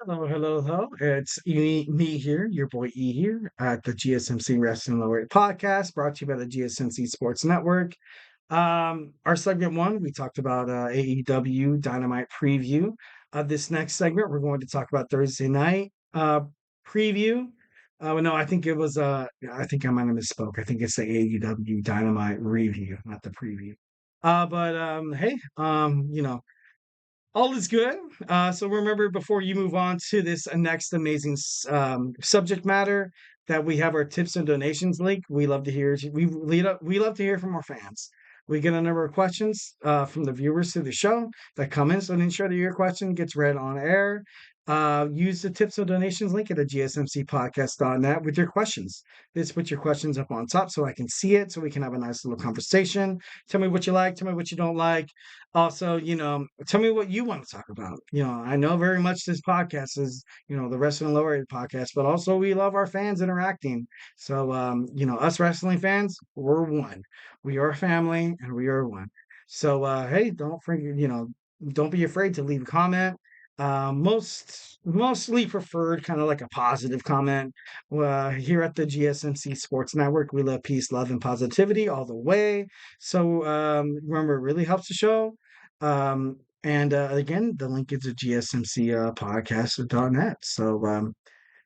Hello, hello, hello. It's me here, your boy E here at the GSMC Wrestling Laureate Podcast, brought to you by the GSMC Sports Network. Our segment one, we talked about AEW Dynamite preview. This next segment, we're going to talk about Thursday night preview. No, I think it was I think I might have misspoke. I think it's the AEW Dynamite review, not the preview. But hey, all is good. So remember, before you move on to this next amazing subject matter, that we have our tips and donations link. We love to hear. We love to hear from our fans. We get a number of questions from the viewers to the show that come in. So ensure that your question gets read on air. Use the tips and donations link at the GSMCpodcast.net with your questions. Just put your questions up on top so I can see it, so we can have a nice little conversation. Tell me what you like. Tell me what you don't like. Also, tell me what you want to talk about. I know very much this podcast is, the Wrestling Laureate podcast, but also we love our fans interacting. So, us wrestling fans, we're one. We are a family and we are one. So, hey, don't forget, don't be afraid to leave a comment. Mostly preferred kind of like a positive comment. Here at the GSMC Sports Network, we love peace, love, and positivity all the way. So remember, it really helps the show. And again, the link is at GSMC podcast.net. So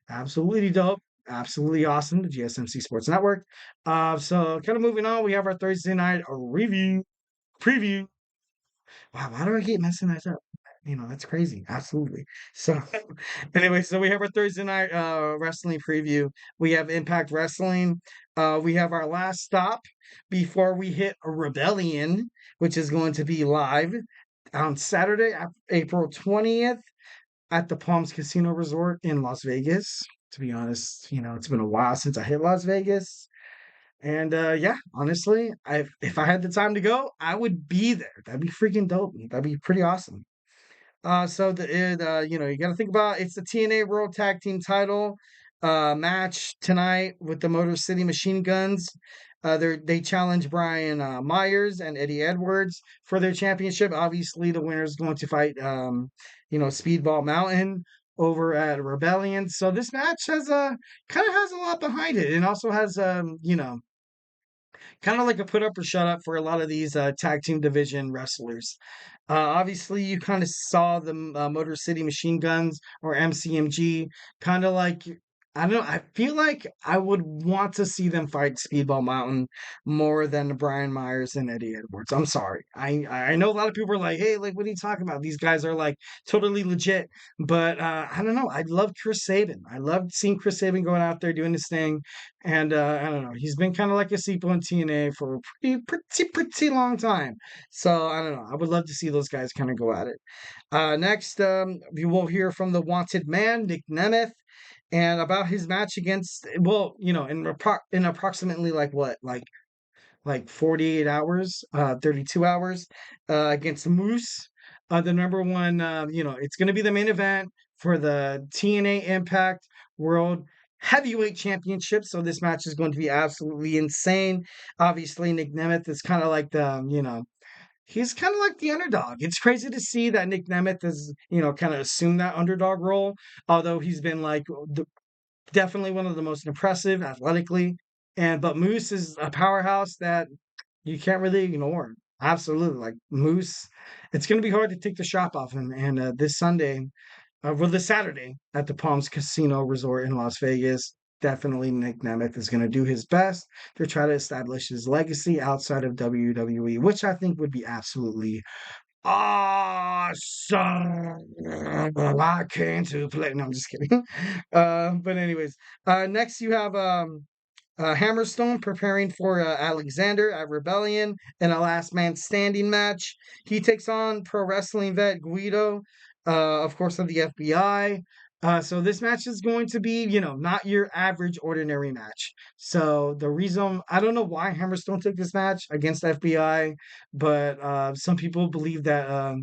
absolutely dope. Absolutely awesome. The GSMC Sports Network. So kind of moving on, we have our Thursday night review preview. Wow, why do I keep messing that up? That's crazy. Absolutely. So anyway, so we have our Thursday night wrestling preview. We have Impact Wrestling. We have our last stop before we hit a Rebellion, which is going to be live on Saturday, April 20th at the Palms Casino Resort in Las Vegas. To be honest, it's been a while since I hit Las Vegas. And yeah, honestly, if I had the time to go, I would be there. That'd be freaking dope. That'd be pretty awesome. You got to think about it's the TNA World Tag Team Title match tonight with the Motor City Machine Guns. They challenge Brian Myers and Eddie Edwards for their championship. Obviously, the winner is going to fight, Speedball Mountain over at Rebellion. So this match has a kind of has a lot behind it, and also has kind of like a put up or shut up for a lot of these tag team division wrestlers. Obviously, you kind of saw the Motor City Machine Guns or MCMG, kind of like I don't know. I feel like I would want to see them fight Speedball Mountain more than Brian Myers and Eddie Edwards. I'm sorry. I know a lot of people are like, hey, like, what are you talking about? These guys are like totally legit. But I don't know. I love Chris Sabin. I loved seeing Chris Sabin going out there doing his thing. And I don't know. He's been kind of like a staple in TNA for a pretty long time. So I don't know. I would love to see those guys kind of go at it. Next, we will hear from the Wanted Man, Nick Nemeth, and about his match against, well, in approximately like what, like 48 hours, 32 hours, against Moose, the number one. It's going to be the main event for the TNA Impact World Heavyweight Championship. So this match is going to be absolutely insane. Obviously, Nick Nemeth is kind of like he's kind of like the underdog. It's crazy to see that Nick Nemeth has, kind of assumed that underdog role, although he's been like definitely one of the most impressive athletically. But Moose is a powerhouse that you can't really ignore. Absolutely, like Moose, it's going to be hard to take the shop off him. And this Sunday, this Saturday at the Palms Casino Resort in Las Vegas, definitely Nick Nemeth is going to do his best to try to establish his legacy outside of WWE, which I think would be absolutely awesome. I came to play. No, I'm just kidding. But anyways, next you have Hammerstone preparing for Alexander at Rebellion in a last man standing match. He takes on pro wrestling vet Guido, of course, of the FBI. So this match is going to be, not your average ordinary match. So the reason I don't know why Hammerstone took this match against FBI, but some people believe that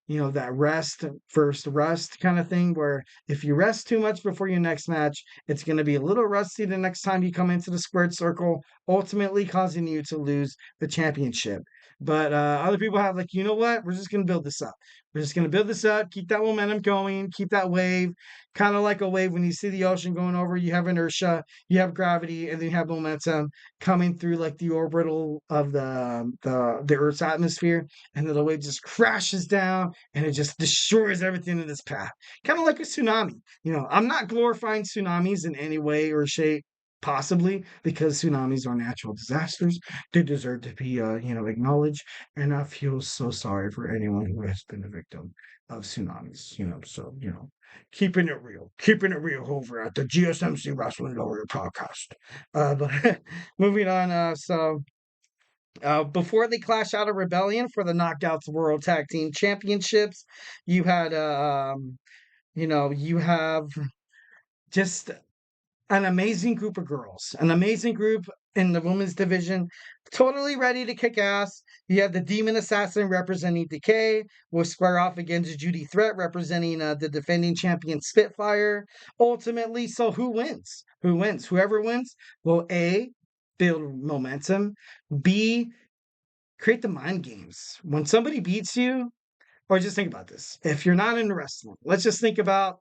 that rest first rest kind of thing, where if you rest too much before your next match, it's going to be a little rusty the next time you come into the squared circle, ultimately causing you to lose the championship. But other people have like, you know what? We're just gonna build this up. We're just gonna build this up, keep that momentum going, keep that wave, kind of like a wave when you see the ocean going over. You have inertia, you have gravity, and then you have momentum coming through like the orbital of the Earth's atmosphere, and then the wave just crashes down and it just destroys everything in its path. Kind of like a tsunami. I'm not glorifying tsunamis in any way or shape. Possibly because tsunamis are natural disasters. They deserve to be, acknowledged. And I feel so sorry for anyone who has been a victim of tsunamis. So keeping it real over at the GSMC Wrestling Laureate Podcast. But moving on. Before they clash out of Rebellion for the Knockouts World Tag Team Championships, you had, you have just an amazing group of girls, an amazing group in the women's division, totally ready to kick ass. You have the Demon Assassin representing Decay, will square off against Judy Threat representing the defending champion Spitfire. Ultimately, so who wins? Who wins? Whoever wins will A, build momentum, B, create the mind games. When somebody beats you, or just think about this. If you're not into wrestling, let's just think about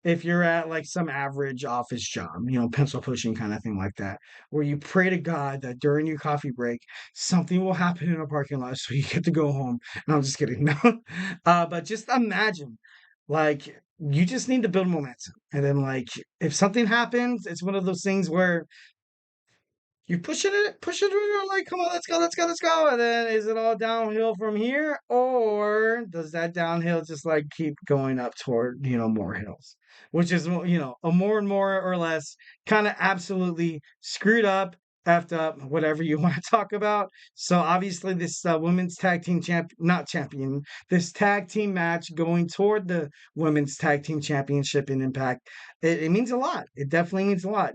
if you're at like some average office job, pencil pushing kind of thing like that, where you pray to God that during your coffee break, something will happen in a parking lot so you get to go home. No, I'm just kidding. No, but just imagine, like, you just need to build momentum. And then, like, if something happens, it's one of those things where you push it, you're like, come on, let's go, let's go, let's go. And then is it all downhill from here? Or does that downhill just like keep going up toward, more hills? Which is, a more and more or less kind of absolutely screwed up, effed up, whatever you want to talk about. So obviously this women's tag team not champion, this tag team match going toward the women's tag team championship in Impact, it means a lot. It definitely means a lot.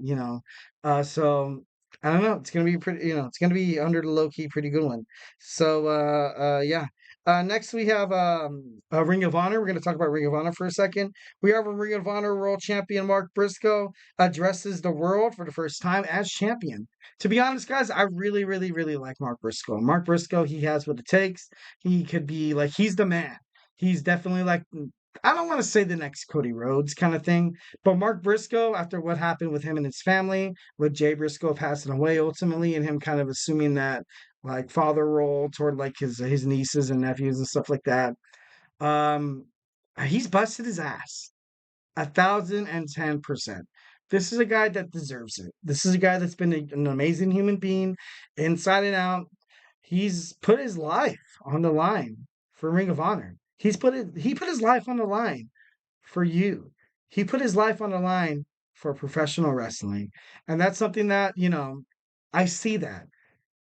So I don't know. It's gonna be pretty. It's gonna be under the low key, pretty good one. So, yeah. Next we have Ring of Honor. We're gonna talk about Ring of Honor for a second. We have a Ring of Honor World Champion Mark Briscoe addresses the world for the first time as champion. To be honest, guys, I really, really, really like Mark Briscoe. Mark Briscoe, he has what it takes. He could be like he's the man. He's definitely like I don't want to say the next Cody Rhodes kind of thing, but Mark Briscoe, after what happened with him and his family, with Jay Briscoe passing away ultimately, and him kind of assuming that like father role toward like his nieces and nephews and stuff like that. Um, he's busted his ass 1,010%. This is a guy that deserves it. This is a guy that's been an amazing human being, inside and out. He's put his life on the line for Ring of Honor. He put his life on the line for you. He put his life on the line for professional wrestling. And that's something that, I see that.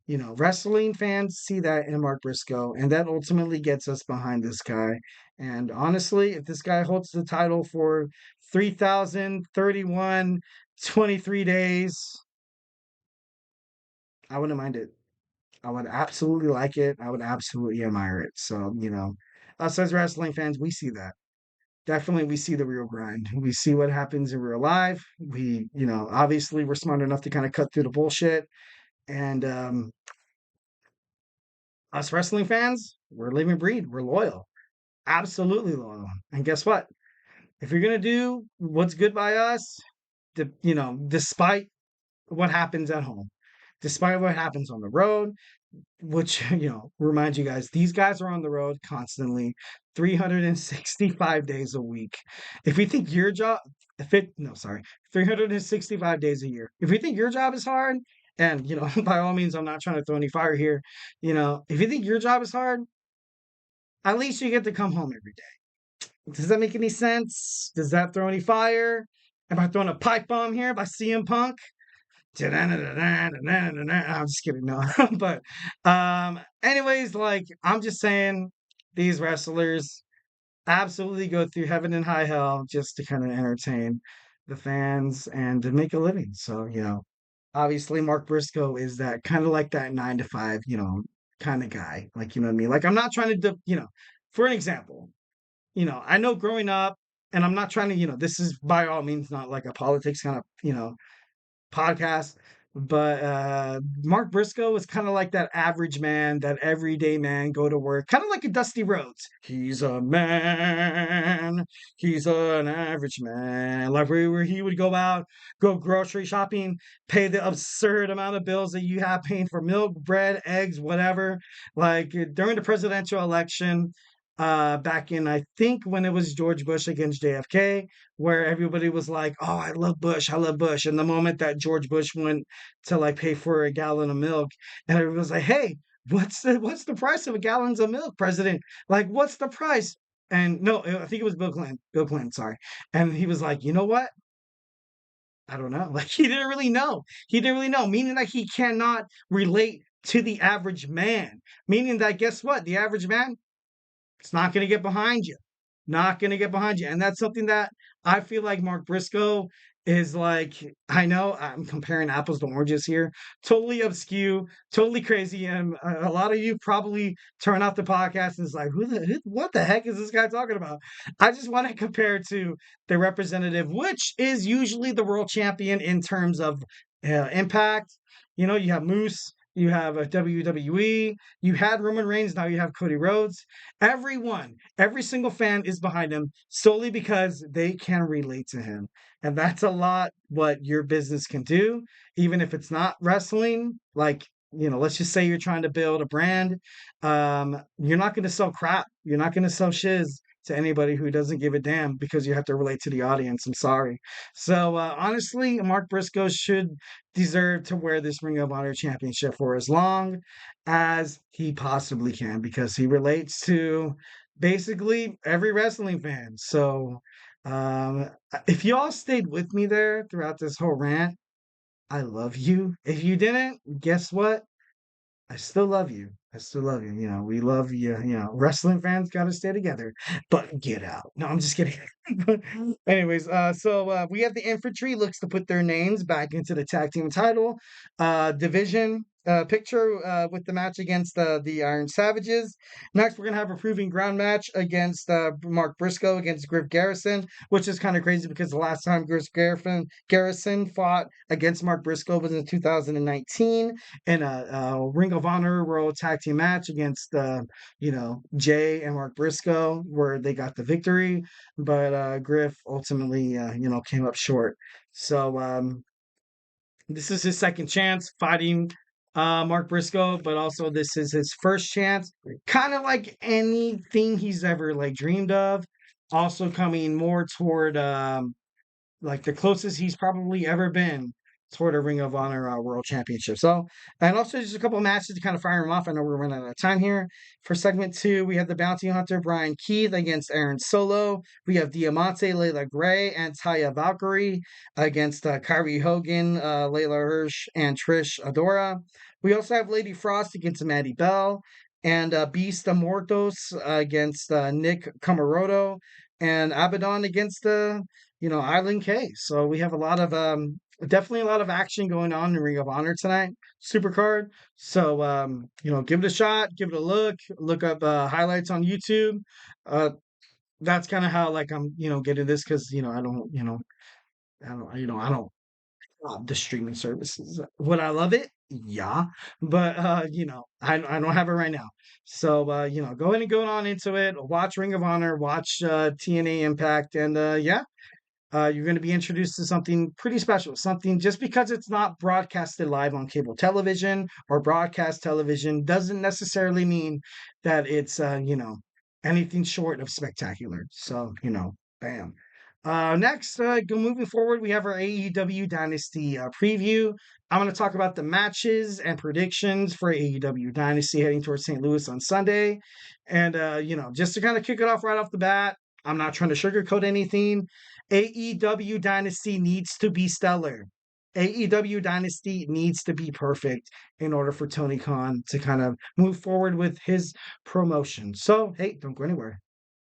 Wrestling fans see that in Mark Briscoe, and that ultimately gets us behind this guy. And honestly, if this guy holds the title for 3,031 23 days, I wouldn't mind it. I would absolutely like it. I would absolutely admire it. So, us as wrestling fans, we see that. Definitely we see the real grind. We see what happens in real life. We, obviously we're smart enough to kind of cut through the bullshit. And us wrestling fans, we're living breed. We're loyal. Absolutely loyal. And guess what? If you're gonna do what's good by us, despite what happens at home, despite what happens on the road, which remind you guys, these guys are on the road constantly 365 days a week. If you think your job if it no sorry 365 days a year, if you think your job is hard, and by all means, I'm not trying to throw any fire here, if you think your job is hard, at least you get to come home every day. Does that make any sense? Does that throw any fire? Am I throwing a pipe bomb here by CM Punk? I'm just kidding, no. But anyways, like I'm just saying, these wrestlers absolutely go through heaven and high hell just to kind of entertain the fans and to make a living. So, obviously Mark Briscoe is that kind of like that 9 to 5, kind of guy. Like, you know what I mean? Like I'm not trying to for an example, I know growing up, and I'm not trying to, this is by all means not like a politics kind of, podcast. But Mark Briscoe was kind of like that average man, that everyday man, go to work, kind of like a Dusty Rhodes. He's a man. He's an average man. Like where he would go out, go grocery shopping, pay the absurd amount of bills that you have paying for milk, bread, eggs, whatever. Like during the presidential election, back in I think when it was George Bush against JFK, where everybody was like, "Oh, I love Bush, I love Bush." And the moment that George Bush went to like pay for a gallon of milk, and everyone was like, "Hey, what's the price of a gallon of milk, President? Like, what's the price?" And no, I think it was Bill Clinton. Bill Clinton, sorry. And he was like, "You know what? I don't know." Like he didn't really know. He didn't really know, meaning that he cannot relate to the average man. Meaning that guess what? The average man, it's not going to get behind you. Not going to get behind you. And that's something that I feel like Mark Briscoe is like, I know I'm comparing apples to oranges here. Totally obscure, totally crazy. And a lot of you probably turn off the podcast and it's like, what the heck is this guy talking about? I just want to compare to the representative, which is usually the world champion in terms of impact. You know, you have Moose, you have a WWE, you had Roman Reigns, now you have Cody Rhodes. Everyone, every single fan is behind him solely because they can relate to him. And that's a lot what your business can do, even if it's not wrestling. Like, let's just say you're trying to build a brand. You're not going to sell crap. You're not going to sell shiz to anybody who doesn't give a damn because you have to relate to the audience. I'm sorry. So, honestly, Mark Briscoe should deserve to wear this Ring of Honor championship for as long as he possibly can because he relates to basically every wrestling fan. So, if you all stayed with me there throughout this whole rant, I love you. If you didn't, guess what? I still love you. I still love you. We love you. Wrestling fans got to stay together. But get out. No, I'm just kidding. But anyways, so we have the infantry looks to put their names back into the tag team title division picture with the match against the Iron Savages. Next, we're gonna have a proving ground match against Mark Briscoe against Griff Garrison, which is kind of crazy because the last time Garrison fought against Mark Briscoe was in 2019 in a Ring of Honor World Tag Team match against Jay and Mark Briscoe, where they got the victory, but Griff ultimately came up short. So this is his second chance fighting Mark Briscoe, but also this is his first chance, kind of like anything he's ever like dreamed of. Also coming more toward like the closest he's probably ever been toward a Ring of Honor World Championship. So, and also just a couple of matches to kind of fire him off. I know we're running out of time here. For segment 2, we have the Bounty Hunter Brian Keith against Aaron Solo. We have Diamante, Layla Gray, and Taya Valkyrie against Kyrie Hogan, Layla Hirsch, and Trish Adora. We also have Lady Frost against Maddie Bell, and Beast Mortos against Nick Camaroto, and Abaddon against Island K. So we have a lot of definitely a lot of action going on in Ring of Honor tonight, Supercard. So give it a shot, give it a look up highlights on YouTube. That's kind of how like I'm getting this because I don't love the streaming services. Would I love it? Yeah, but I don't have it right now. So go ahead and go on into it. Watch Ring of Honor, watch TNA Impact, and yeah, you're going to be introduced to something pretty special. Something just because it's not broadcasted live on cable television or broadcast television doesn't necessarily mean that it's anything short of spectacular. So bam. Next, moving forward, we have our AEW Dynasty preview. I'm going to talk about the matches and predictions for AEW Dynasty heading towards St. Louis on Sunday. And, just to kind of kick it off right off the bat, I'm not trying to sugarcoat anything. AEW Dynasty needs to be stellar. AEW Dynasty needs to be perfect in order for Tony Khan to kind of move forward with his promotion. So, hey, don't go anywhere.